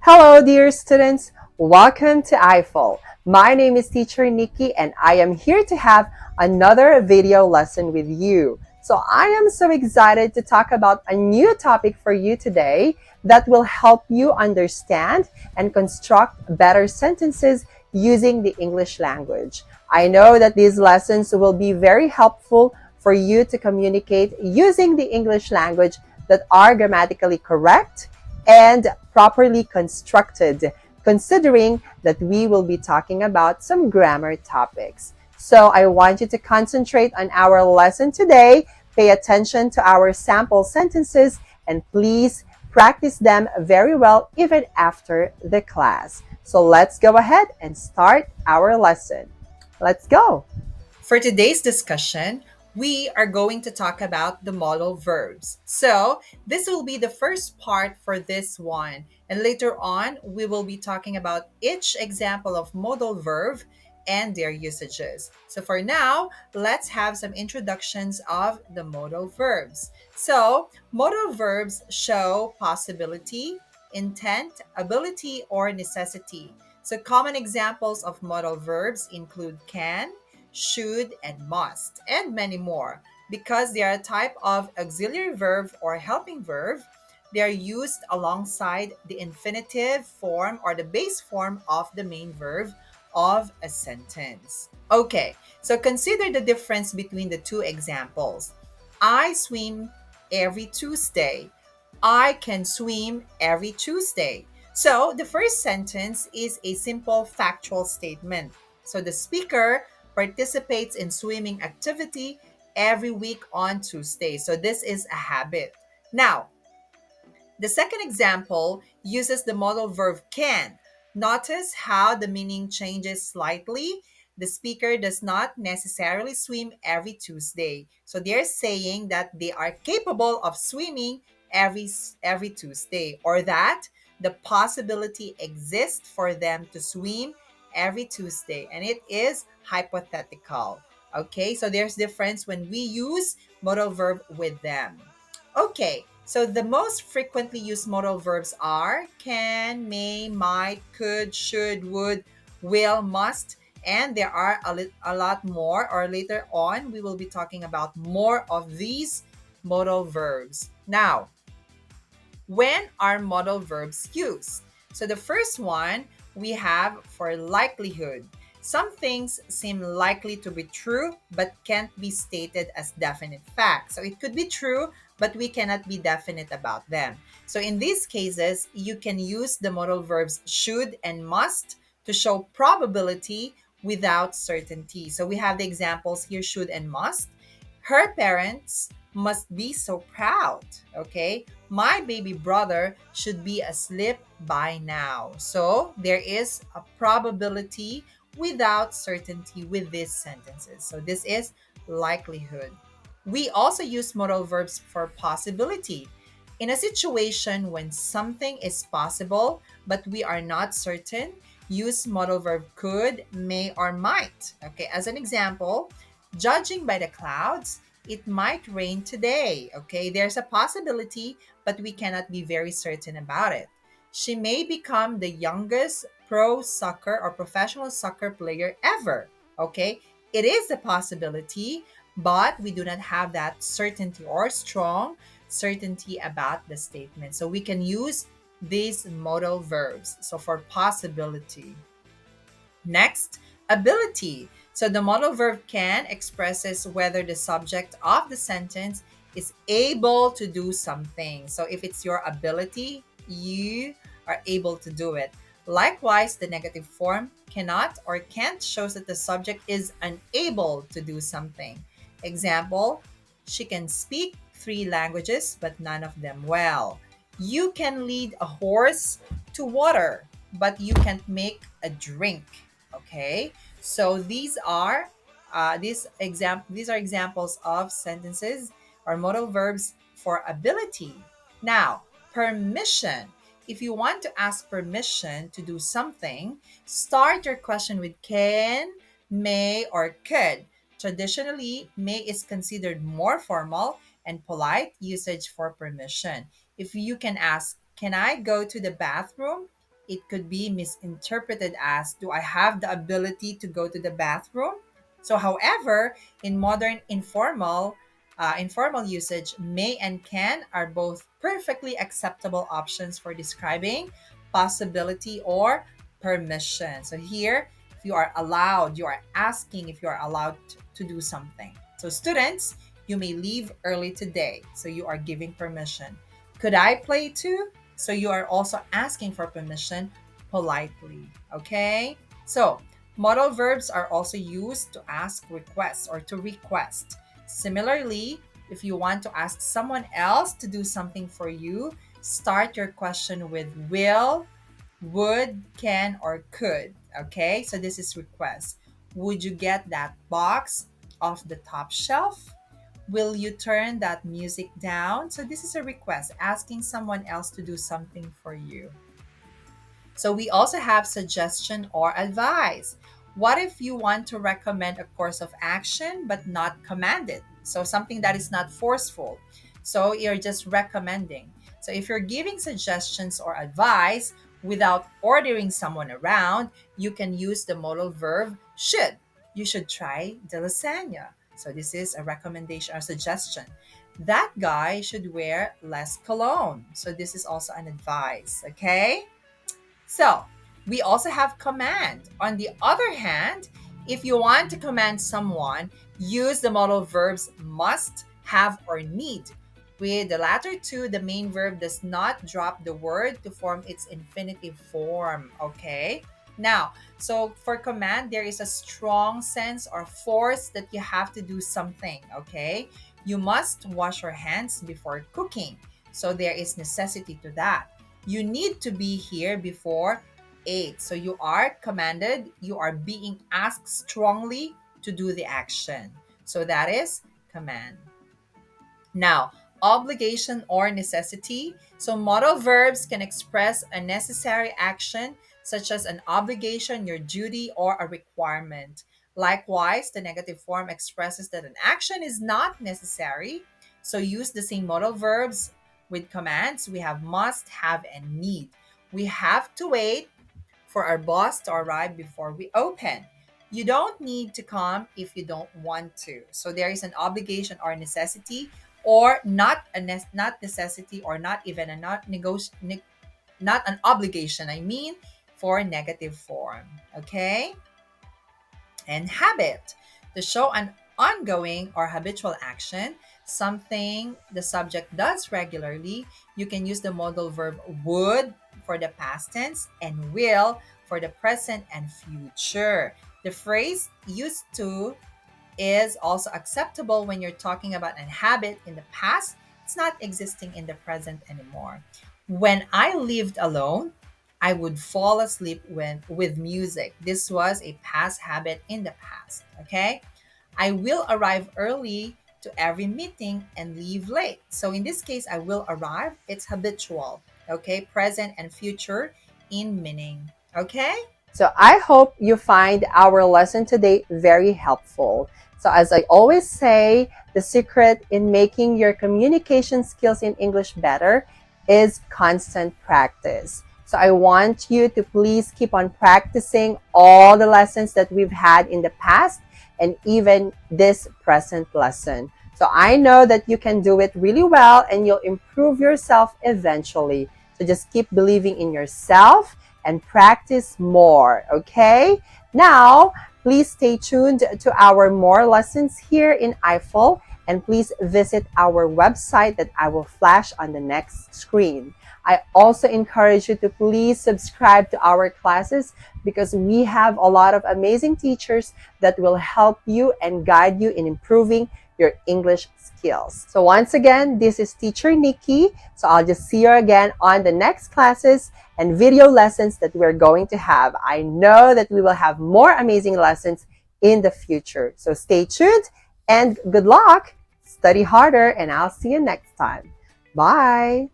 Hello, dear students. Welcome to I-Fal. My name is Teacher Nikki, and I am here to have another video lesson with you. So I am so excited to talk about a new topic for you today that will help you understand and construct better sentences using the English language. I know that these lessons will be very helpful for you to communicate using the English language that are grammatically correct and properly constructed, considering that we will be talking about some grammar topics. So I want you to concentrate on our lesson today, pay attention to our sample sentences, and please practice them very well even after the class. So let's go ahead and start our lesson. Let's go. For today's discussion, we are going to talk about the modal verbs. So, this will be the first part for this one. And later on, we will be talking about each example of modal verb and their usages. So, for now, let's have some introductions of the modal verbs. So, modal verbs show possibility, intent, ability, or necessity. So, common examples of modal verbs include can, should, and must, and many more. Because they are a type of auxiliary verb or helping verb, they are used alongside the infinitive form or the base form of the main verb of a sentence. Okay, so consider the difference between the two examples. I swim every Tuesday. I can swim every Tuesday. So the first sentence is a simple factual statement. So the speaker participates in swimming activity every week on Tuesday. So this is a habit. Now, the second example uses the modal verb can. Notice how the meaning changes slightly. The speaker does not necessarily swim every Tuesday. So they're saying that they are capable of swimming every Tuesday, or that the possibility exists for them to swim every Tuesday, and it is hypothetical. Okay, so there's difference when we use modal verb with them. Okay, so the most frequently used modal verbs are can, may, might, could, should, would, will, must, and there are a lot more, or later on, we will be talking about more of these modal verbs. Now, when are modal verbs used? So the first one we have for likelihood. Some things seem likely to be true but can't be stated as definite facts. So it could be true, but we cannot be definite about them. So in these cases, you can use the modal verbs should and must to show probability without certainty. So we have the examples here: should and must. Her parents must be so proud. Okay, my baby brother should be asleep by now. So there is a probability without certainty with these sentences. So this is likelihood. We also use modal verbs for possibility. In a situation when something is possible but we are not certain, use modal verb could, may, or might. Okay, as an example, judging by the clouds, it might rain today. Okay, there's a possibility, but we cannot be very certain about it. She may become the youngest pro soccer or professional soccer player ever. Okay, it is a possibility, but we do not have that certainty or strong certainty about the statement. So we can use these modal verbs. So for possibility. Next, ability. So the modal verb can expresses whether the subject of the sentence is able to do something. So if it's your ability, you are able to do it. Likewise, the negative form cannot or can't shows that the subject is unable to do something. Example, she can speak 3 languages but none of them well. You can lead a horse to water, but you can't make a drink. Okay, so these are examples of sentences or modal verbs for ability. Now, permission. If you want to ask permission to do something, start your question with can, may, or could. Traditionally, may is considered more formal and polite usage for permission. If you can ask, can I go to the bathroom? it could be misinterpreted as, do I have the ability to go to the bathroom? So, however, in modern informal usage, may and can are both perfectly acceptable options for describing possibility or permission. So here, if you are allowed, you are asking if you are allowed to do something. So students, you may leave early today. So you are giving permission. Could I play too? So you are also asking for permission politely. Okay? So modal verbs are also used to ask requests or to request. Similarly, if you want to ask someone else to do something for you, start your question with will, would, can, or could. Okay, so this is request. Would you get that box off the top shelf? Will you turn that music down? So this is a request, asking someone else to do something for you. So we also have suggestion or advice. What if you want to recommend a course of action but not command it? So something that is not forceful. So you're just recommending. So if you're giving suggestions or advice without ordering someone around, you can use the modal verb should. You should try the lasagna. So this is a recommendation or suggestion. That guy should wear less cologne. So this is also an advice, okay? So we also have command. On the other hand, if you want to command someone, use the modal verbs must, have, or need. With the latter two, the main verb does not drop the word to form its infinitive form. Okay? Now, so for command, there is a strong sense or force that you have to do something. Okay? You must wash your hands before cooking. So there is necessity to that. You need to be here before 8. So you are commanded, you are being asked strongly to do the action. So that is command. Now, obligation or necessity. So modal verbs can express a necessary action such as an obligation, your duty, or a requirement. Likewise, the negative form expresses that an action is not necessary. So use the same modal verbs with commands. We have must, have, and need. We have to wait for our boss to arrive before we open. You don't need to come if you don't want to. So there is an obligation or necessity, or not not necessity, or not even a not an obligation. I mean, for negative form. Okay, and habit, to show an ongoing or habitual action, something the subject does regularly. You can use the modal verb would for the past tense and will for the present and future. The phrase used to is also acceptable when you're talking about a habit in the past. It's not existing in the present anymore. When I lived alone, I would fall asleep with music. This was a past habit in the past. Okay. I will arrive early to every meeting and leave late. So in this case, I will arrive. It's habitual. Okay. Present and future in meaning. Okay. So I hope you find our lesson today very helpful. So as I always say, the secret in making your communication skills in English better is constant practice. So I want you to please keep on practicing all the lessons that we've had in the past and even this present lesson. So I know that you can do it really well and you'll improve yourself eventually. So just keep believing in yourself and practice more, okay? Now, please stay tuned to our more lessons here in I-Fal, and please visit our website that I will flash on the next screen. I also encourage you to please subscribe to our classes because we have a lot of amazing teachers that will help you and guide you in improving your English skills. So once again, this is Teacher Nikki. So I'll just see you again on the next classes and video lessons that we're going to have. I know that we will have more amazing lessons in the future. So stay tuned and good luck. Study harder and I'll see you next time. Bye.